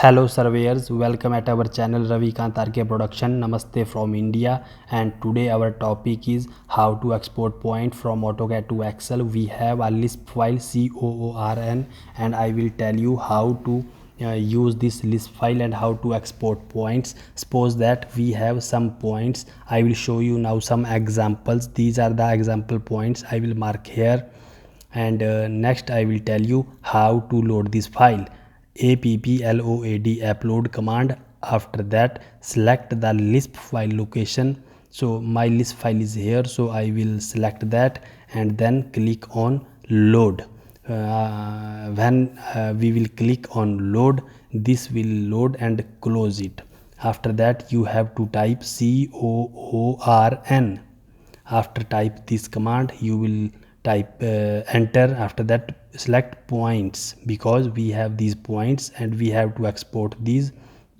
Hello surveyors, welcome at our channel Ravikant RK Production. Namaste from India, and today our topic is how to export point from AutoCAD to Excel. We have a Lisp file COORN, and I will tell you how to use this Lisp file and how to export points. Suppose that we have some points. I will show you now some examples. These are the example points I will mark here, and next I will tell you how to load this file. Appload upload command. After that select the Lisp file location. So my Lisp file is here, so I will select that and then click on load. When we will click on load, this will load and close it. After that you have to type COORN. After type this command you will type enter. After that select points, because we have these points and we have to export these.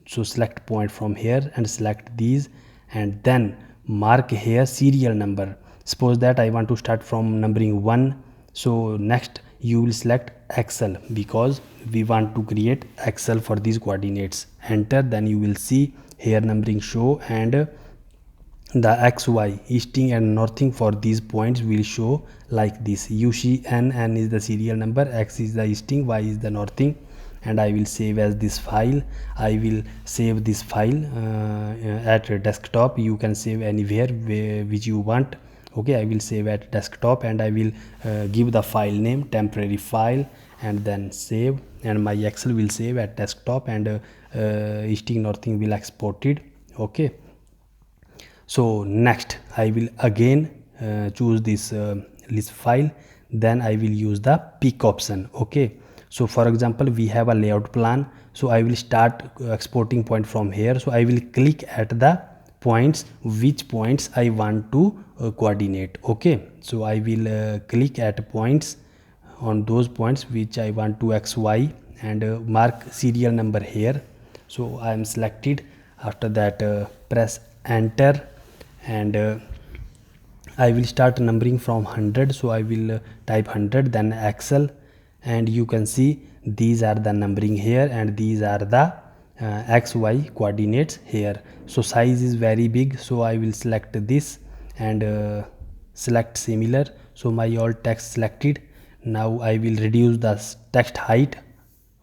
So select point from here and select these, and then mark here serial number. Suppose that I want to start from numbering 1. So next you will select Excel, because we want to create Excel for these coordinates. Enter. Then you will see here numbering show, and the XY easting and northing for these points will show like this. You see N is the serial number, X is the easting, Y is the northing, and I will save as this file. I will save this file at desktop. You can save anywhere which you want. Okay, I will save at desktop, and I will give the file name temporary file and then save, and my Excel will save at desktop, and easting northing will export it. Okay, so next I will again choose this Lisp file. Then I will use the pick option. Okay, so for example we have a layout plan, so I will start exporting point from here. So I will click at the points, which points I want to coordinate. Okay, so I will click at points, on those points which I want to XY, and mark serial number here. So I am selected. After that press enter, and I will start numbering from 100. So I will type 100, then Excel, and you can see these are the numbering here, and these are the XY coordinates here. So size is very big, so I will select this and select similar. So my all text selected. Now I will reduce the text height.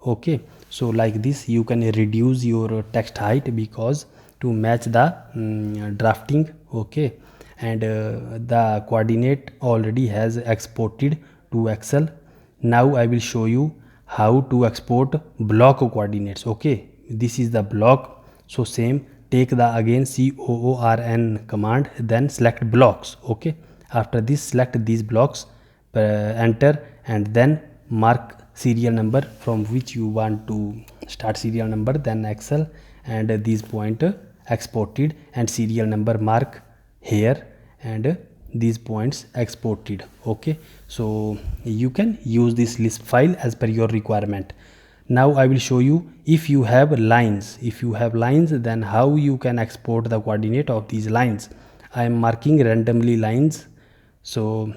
Okay, so like this you can reduce your text height, because to match the drafting. Okay, and the coordinate already has exported to Excel. Now I will show you how to export block coordinates. Okay, this is the block. So same, take the again COORN command, then select blocks. Okay, after this select these blocks, enter, and then mark serial number from which you want to start serial number, then Excel, and these point exported, and serial number mark here, and these points exported. Okay, so you can use this Lisp file as per your requirement. Now I will show you, if you have lines, then how you can export the coordinate of these lines. I am marking randomly lines. So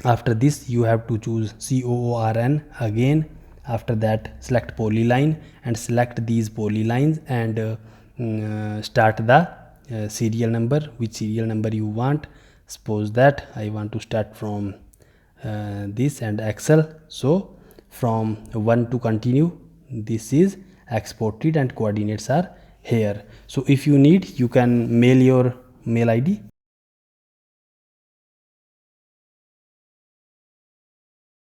after this you have to choose COORN again. After that select polyline and select these polylines, and start the serial number, which serial number you want. Suppose that I want to start from this and Excel. So from 1 to continue, this is exported and coordinates are here. So if you need, you can mail your mail ID.